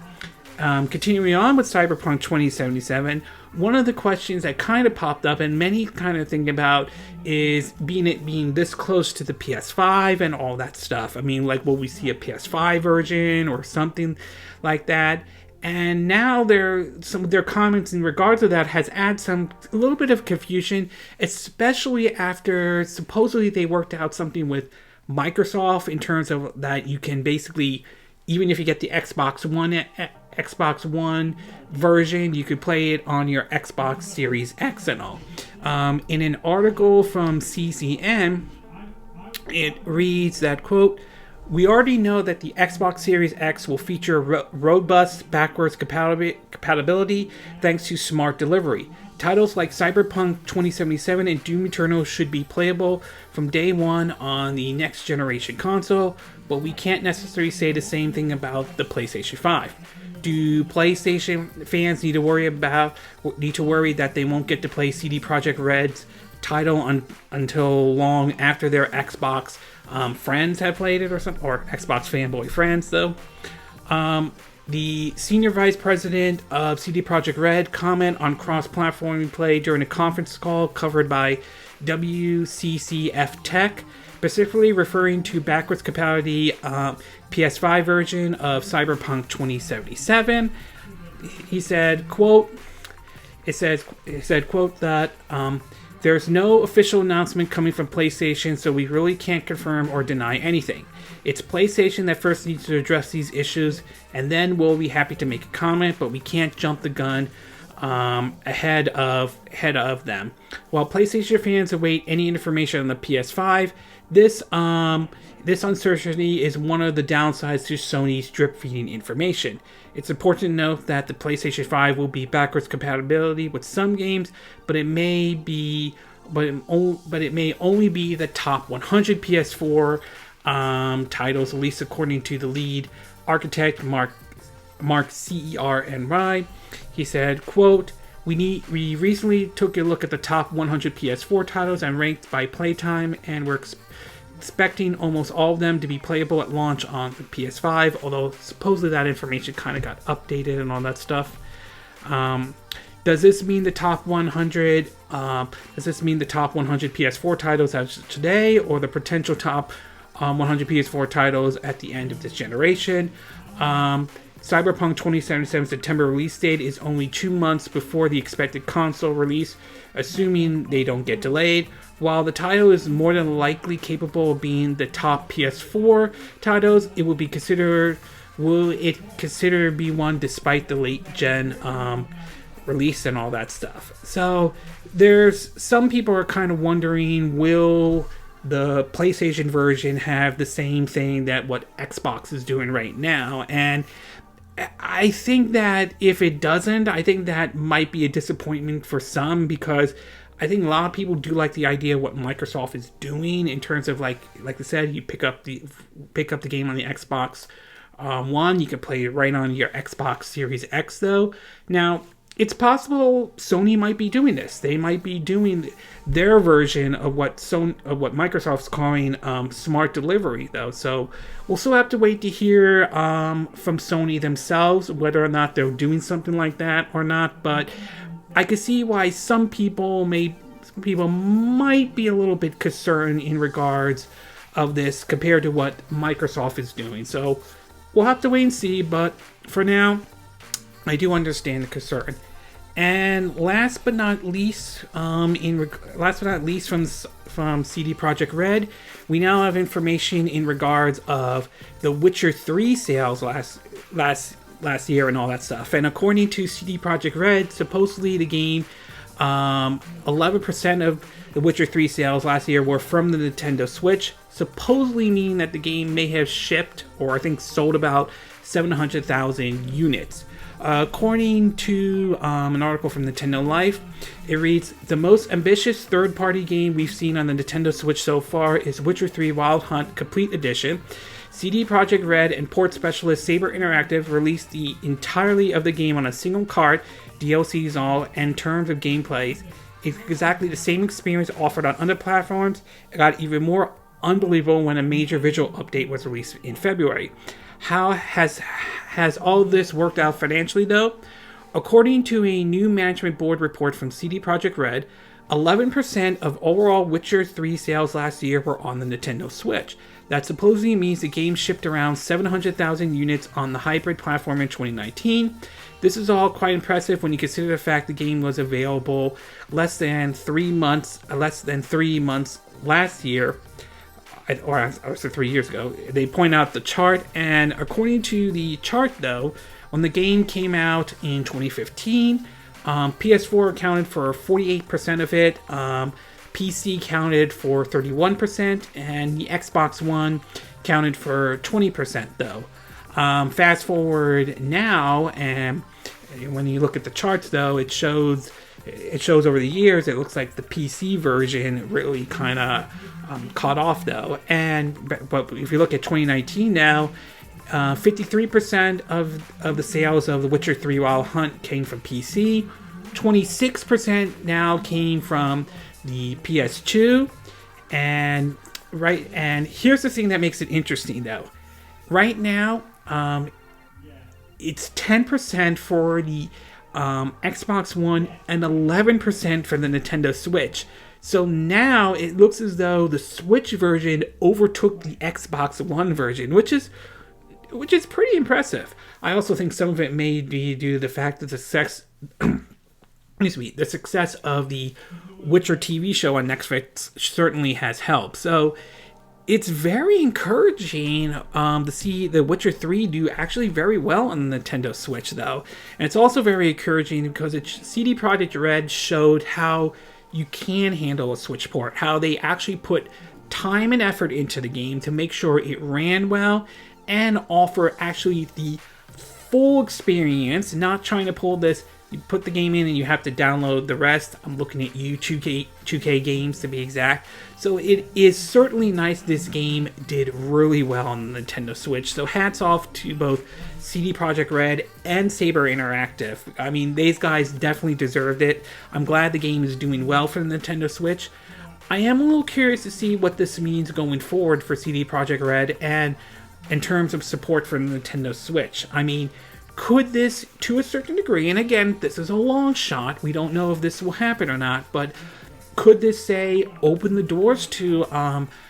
Continuing on with Cyberpunk 2077, one of the questions that kind of popped up and many kind of think about is being this close to the PS5 and all that stuff. I mean, like, will we see a PS5 version or something like that? And now some of their comments in regards to that has added a little bit of confusion, especially after supposedly they worked out something with Microsoft in terms of that you can basically, even if you get the Xbox One version, you could play it on your Xbox Series X and all. In an article from CCM, it reads that, quote, "We already know that the Xbox Series X will feature robust backwards compatibility thanks to smart delivery. Titles like Cyberpunk 2077 and Doom Eternal should be playable from day one on the next generation console, but we can't necessarily say the same thing about the PlayStation 5. Do PlayStation fans need to worry that they won't get to play CD Projekt Red's title until long after their Xbox friends have played it or something, or Xbox fanboy friends though?" The senior vice president of CD Projekt Red comment on cross-platform play during a conference call covered by WCCF Tech, specifically referring to backwards compatibility PS5 version of Cyberpunk 2077. He said, quote, it said, quote, that "there's no official announcement coming from PlayStation, so we really can't confirm or deny anything. It's PlayStation that first needs to address these issues, and then we'll be happy to make a comment, but we can't jump the gun ahead of them. While PlayStation fans await any information on the PS5, this uncertainty is one of the downsides to Sony's drip-feeding information. It's important to note that the PlayStation 5 will be backwards compatibility with some games, but it may only be the top 100 PS4 titles, at least according to the lead architect Mark CERNY. He said, quote, we recently took a look at the top 100 PS4 titles and ranked by playtime, and we're expecting almost all of them to be playable at launch on the PS5, although supposedly that information kind of got updated and all that stuff. Does this mean the top 100 PS4 titles as of today, or the potential top 100 PS4 titles at the end of this generation? Cyberpunk 2077's September release date is only 2 months before the expected console release, assuming they don't get delayed. While the title is more than likely capable of being the top PS4 titles, will it consider be one despite the late gen release and all that stuff? So there's some people are kind of wondering, will the PlayStation version have the same thing that what Xbox is doing right now? And I think that if it doesn't, I think that might be a disappointment for some, because I think a lot of people do like the idea of what Microsoft is doing in terms of like I said, you pick up the game on the Xbox One, you can play it right on your Xbox Series X though. Now, it's possible Sony might be doing this. They might be doing their version of what Microsoft's calling smart delivery, though. So we'll still have to wait to hear from Sony themselves whether or not they're doing something like that or not. But I could see why some people might be a little bit concerned in regards of this compared to what Microsoft is doing. So we'll have to wait and see, but for now, I do understand the concern. And last but not least, from CD Projekt Red, we now have information in regards of the Witcher 3 sales last year and all that stuff. And according to CD Projekt Red, supposedly the game, 11% of the Witcher 3 sales last year were from the Nintendo Switch, supposedly meaning that the game may have shipped, or I think sold, about 700,000 units. According to an article from Nintendo Life, it reads, "The most ambitious third-party game we've seen on the Nintendo Switch so far is Witcher 3 Wild Hunt Complete Edition. CD Projekt Red and port specialist Saber Interactive released the entirety of the game on a single cart, DLCs all, and terms of gameplay. It's exactly the same experience offered on other platforms. It got even more unbelievable when a major visual update was released in February." How has all this worked out financially, though? According to a new management board report from CD Projekt Red, 11% of overall Witcher 3 sales last year were on the Nintendo Switch. That supposedly means the game shipped around 700,000 units on the hybrid platform in 2019. This is all quite impressive when you consider the fact the game was available less than 3 months last year, or I said 3 years ago. They point out the chart, and according to the chart, though, when the game came out in 2015, PS4 accounted for 48% of it, PC counted for 31%, and the Xbox One counted for 20%, though. Fast forward now, and when you look at the charts, though, it shows over the years, it looks like the PC version really kind of caught off, though. But if you look at 2019 now, 53% of the sales of The Witcher 3 Wild Hunt came from PC. 26% now came from the PS2. And here's the thing that makes it interesting, though. Right now, it's 10% for the Xbox One and 11% for the Nintendo Switch. So now it looks as though the Switch version overtook the Xbox One version, which is pretty impressive. I also think some of it may be due to the fact that the success of the Witcher TV show on Netflix certainly has helped. So it's very encouraging to see The Witcher 3 do actually very well on the Nintendo Switch, though. And it's also very encouraging because CD Projekt Red showed how you can handle a Switch port, how they actually put time and effort into the game to make sure it ran well and offer actually the full experience, not trying to pull this, you put the game in and you have to download the rest. I'm looking at you, 2K Games to be exact. So it is certainly nice this game did really well on the Nintendo Switch. So hats off to both CD Projekt Red and Saber Interactive. I mean, these guys definitely deserved it. I'm glad the game is doing well for the Nintendo Switch. I am a little curious to see what this means going forward for CD Projekt Red and in terms of support for the Nintendo Switch. I mean, could this, to a certain degree, and again, this is a long shot, we don't know if this will happen or not, but could this, say, open the doors to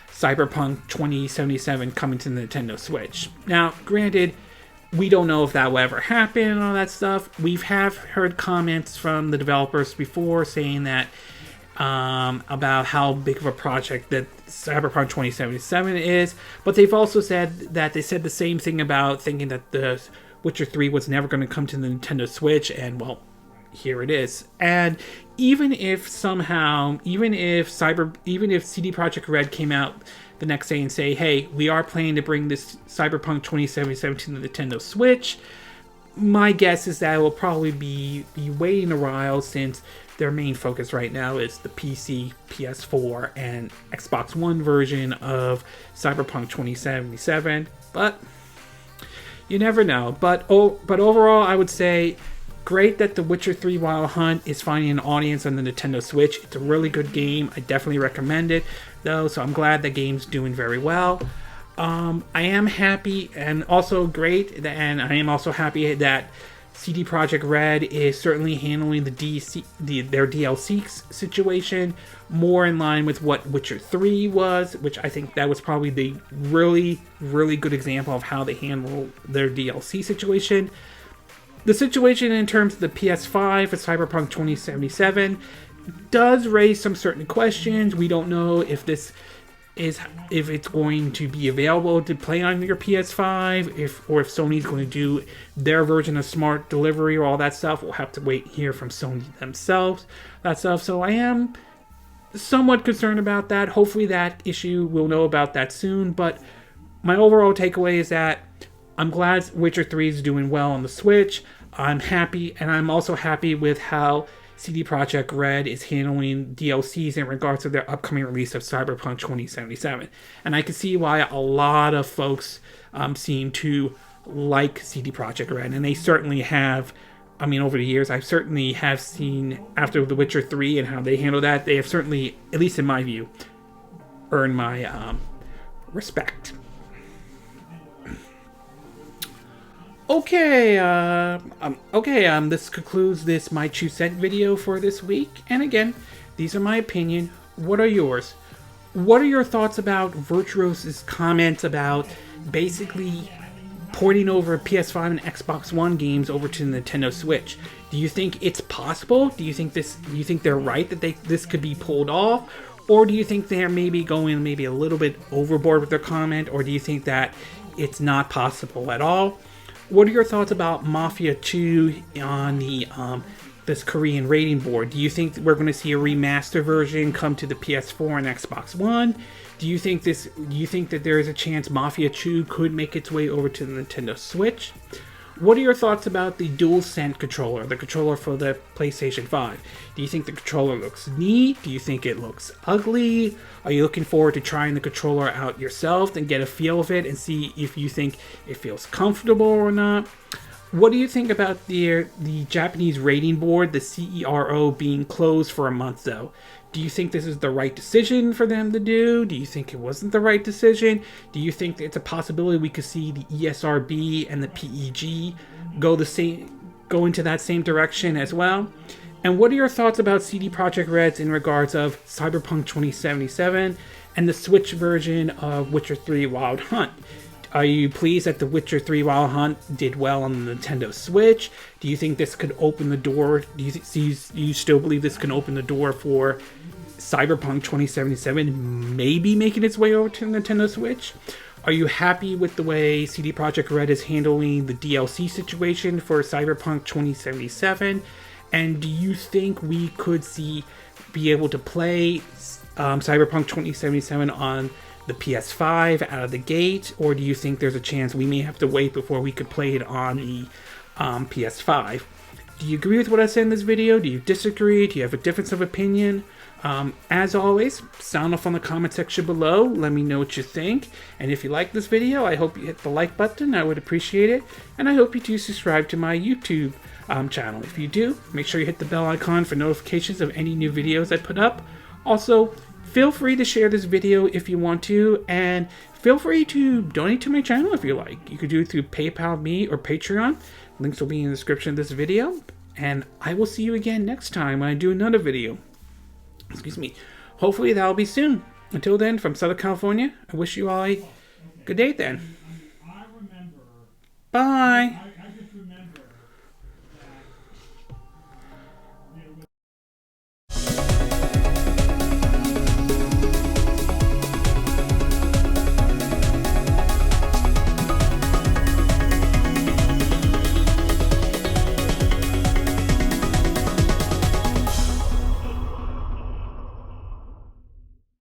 Cyberpunk 2077 coming to the Nintendo Switch? Now, granted, we don't know if that will ever happen and all that stuff. We have heard comments from the developers before saying that about how big of a project that Cyberpunk 2077 is, but they've also said that they said the same thing about thinking that the Witcher 3 was never going to come to the Nintendo Switch, and well, here it is. And even if CD Projekt Red came out the next day and say, hey, we are planning to bring this Cyberpunk 2077 to the Nintendo Switch, my guess is that it will probably be waiting a while, since their main focus right now is the PC, PS4, and Xbox One version of Cyberpunk 2077. But you never know. But overall, I would say great that The Witcher 3 Wild Hunt is finding an audience on the Nintendo Switch. It's a really good game. I definitely recommend it, though, so I'm glad the game's doing very well. I am happy and also great, and I am also happy that CD Projekt Red is certainly handling their DLC situation more in line with what Witcher 3 was, which I think that was probably the really, really good example of how they handle their DLC situation. The situation in terms of the PS5 for Cyberpunk 2077 does raise some certain questions. We don't know if it's going to be available to play on your PS5, or if Sony's going to do their version of smart delivery or all that stuff. We'll have to wait and hear from Sony themselves, that stuff. So I am somewhat concerned about that. Hopefully that issue, we'll know about that soon. But my overall takeaway is that I'm glad Witcher 3 is doing well on the Switch. I'm happy, and I'm also happy with how CD Projekt Red is handling DLCs in regards to their upcoming release of Cyberpunk 2077. And I can see why a lot of folks seem to like CD Projekt Red, and they certainly have. I mean, over the years, I certainly have seen, after The Witcher 3 and how they handle that, they have certainly, at least in my view, earned my respect. Okay, this concludes my 2 cent video for this week. And again, these are my opinion. What are yours? What are your thoughts about Virtuos' comments about basically porting over PS5 and Xbox One games over to the Nintendo Switch? Do you think it's possible? Do you think they're right that this could be pulled off? Or do you think they're maybe going a little bit overboard with their comment? Or do you think that it's not possible at all? What are your thoughts about Mafia 2 on the this Korean rating board? Do you think we're going to see a remaster version come to the PS4 and Xbox One? Do you think that there is a chance Mafia 2 could make its way over to the Nintendo Switch? What are your thoughts about the DualSense controller, the controller for the PlayStation 5? Do you think the controller looks neat? Do you think it looks ugly? Are you looking forward to trying the controller out yourself and get a feel of it and see if you think it feels comfortable or not? What do you think about the Japanese rating board, the CERO, being closed for a month though? Do you think this is the right decision for them to do? Do you think it wasn't the right decision? Do you think it's a possibility we could see the ESRB and the PEG go into that same direction as well? And what are your thoughts about CD Projekt Red's in regards of Cyberpunk 2077 and the Switch version of Witcher 3 Wild Hunt? Are you pleased that The Witcher 3 Wild Hunt did well on the Nintendo Switch? Do you think this could open the door? Do you still believe this can open the door for Cyberpunk 2077 maybe making its way over to the Nintendo Switch? Are you happy with the way CD Projekt Red is handling the DLC situation for Cyberpunk 2077? And do you think we could be able to play Cyberpunk 2077 on the PS5 out of the gate, or do you think there's a chance we may have to wait before we could play it on the PS5? Do you agree with what I said in this video? Do you disagree? Do you have a difference of opinion? As always, sound off on the comment section below. Let me know what you think. And if you like this video, I hope you hit the like button. I would appreciate it. And I hope you do subscribe to my YouTube channel. If you do, make sure you hit the bell icon for notifications of any new videos I put up. Also, feel free to share this video if you want to, and feel free to donate to my channel if you like. You could do it through PayPal Me or Patreon. Links will be in the description of this video. And I will see you again next time when I do another video. Excuse me. Hopefully that'll be soon. Until then, from Southern California, I wish you all a good day then. Bye.